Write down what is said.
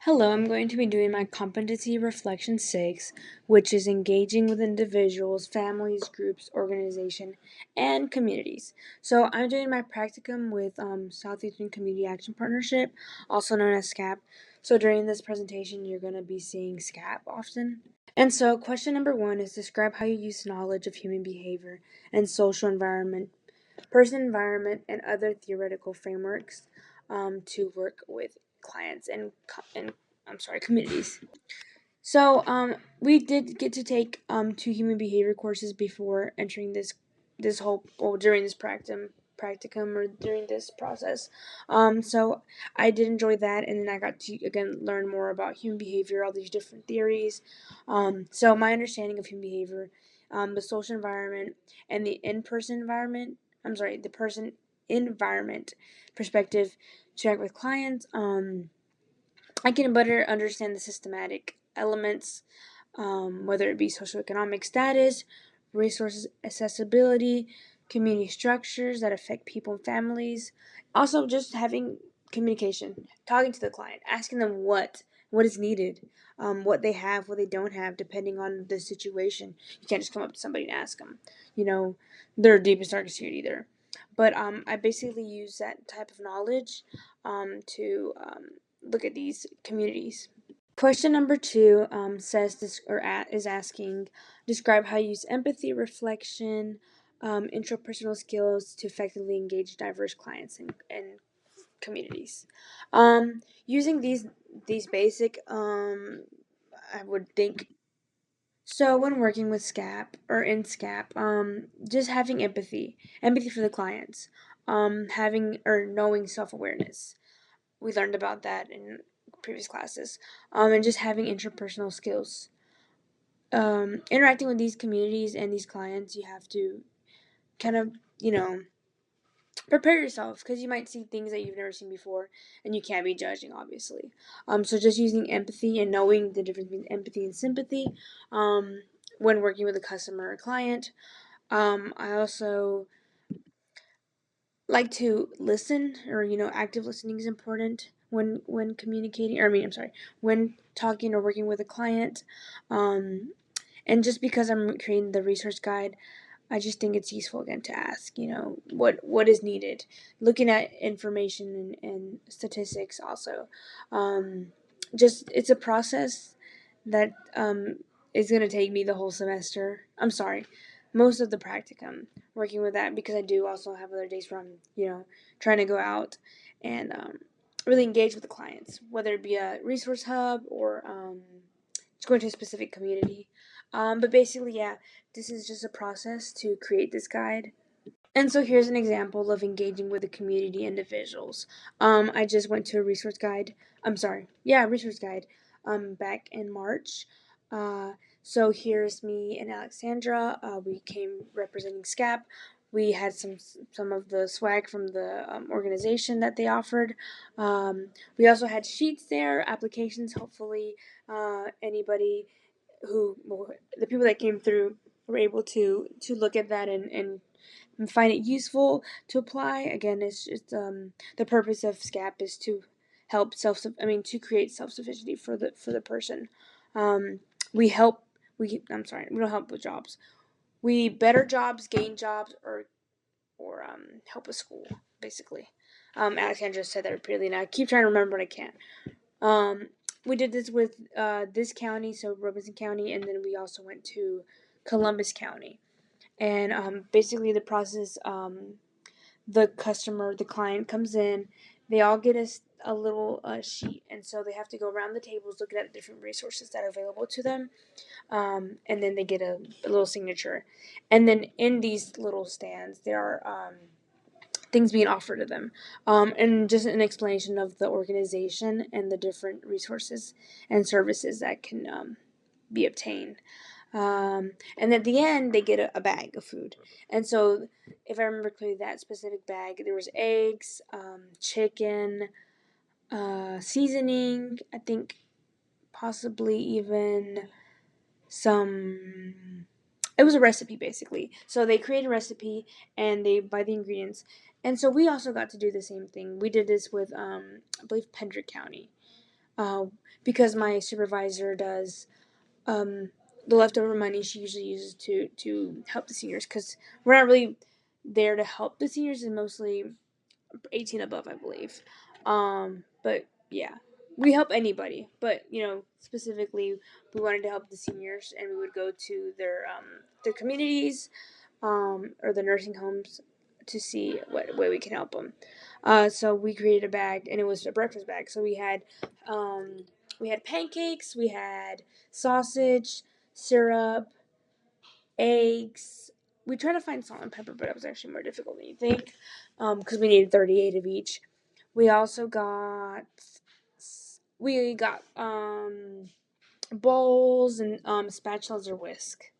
Hello, I'm going to be doing my Competency Reflection 6, which is engaging with individuals, families, groups, organization, and communities. So I'm doing my practicum with Southeastern Community Action Partnership, also known as SCAP. So during this presentation, you're going to be seeing SCAP often. And so question number 1 is describe how you use knowledge of human behavior and social environment, person environment, and other theoretical frameworks to work with clients and communities. So we did get to take 2 human behavior courses before entering during this practicum or during this process. So I did enjoy that, and then I got to again learn more about human behavior, all these different theories. So my understanding of human behavior, the social environment, and the the person environment perspective to act with clients. I can better understand the systematic elements, whether it be socioeconomic status, resources accessibility, community structures that affect people and families. Also, just having communication, talking to the client, asking them what is needed, what they have, what they don't have, depending on the situation. You can't just come up to somebody and ask them, their deepest, darkest secret either. But I basically use that type of knowledge to look at these communities. Question number 2 says this is asking describe how you use empathy, reflection, intrapersonal skills to effectively engage diverse clients and communities. Using these basic, I would think. So when working with SCAP or in SCAP, just having empathy for the clients, having or knowing self-awareness. We learned about that in previous classes, and just having interpersonal skills. Interacting with these communities and these clients, you have to kind of, prepare yourself because you might see things that you've never seen before, and you can't be judging, obviously. So just using empathy and knowing the difference between empathy and sympathy, when working with a customer or client. I also like to listen, or active listening is important when communicating, or when talking or working with a client. And just because I'm creating the resource guide, I just think it's useful again to ask, what is needed, looking at information and statistics also. Just it's a process that is going to take me the whole semester. I'm sorry, most of the practicum, working with that, because I do also have other days where I'm, trying to go out and really engage with the clients, whether it be a resource hub or just going to a specific community. But basically, yeah, this is just a process to create this guide. And so here's an example of engaging with the community individuals. I just went to a resource guide, back in March. So here's me and Alexandra. We came representing SCAP. We had some of the swag from the organization that they offered. We also had sheets there, applications. Hopefully, anybody the people that came through were able to look at that and find it useful to apply. Again, it's just the purpose of SCAP is to help to create self-sufficiency for the person. Um, we help we we don't help with jobs. We better jobs, gain jobs, or help with school, basically. Alexandra said that repeatedly, and I keep trying to remember, but I can't. We did this with this county, so Robinson County, and then we also went to Columbus County. And basically, the process, the client comes in, they all get a little sheet, and so they have to go around the tables looking at different resources that are available to them, and then they get a little signature. And then in these little stands, there are things being offered to them, and just an explanation of the organization and the different resources and services that can be obtained. And at the end, they get a bag of food. And so, if I remember clearly, that specific bag, there was eggs, chicken, seasoning, I think possibly even some. It was a recipe, basically. So they create a recipe and they buy the ingredients. And so we also got to do the same thing. We did this with, I believe, Pendrick County. uh, because my supervisor does the leftover money she usually uses to help the seniors, because we're not really there to help the seniors, and mostly 18 above, I believe. But yeah, we help anybody, but specifically we wanted to help the seniors, and we would go to their communities, or the nursing homes, to see what way we can help them. So we created a bag, and it was a breakfast bag. So we had pancakes, we had sausage, syrup, eggs. We tried to find salt and pepper, but it was actually more difficult than you think, because we needed 38 of each. We also got bowls and spatulas or whisk.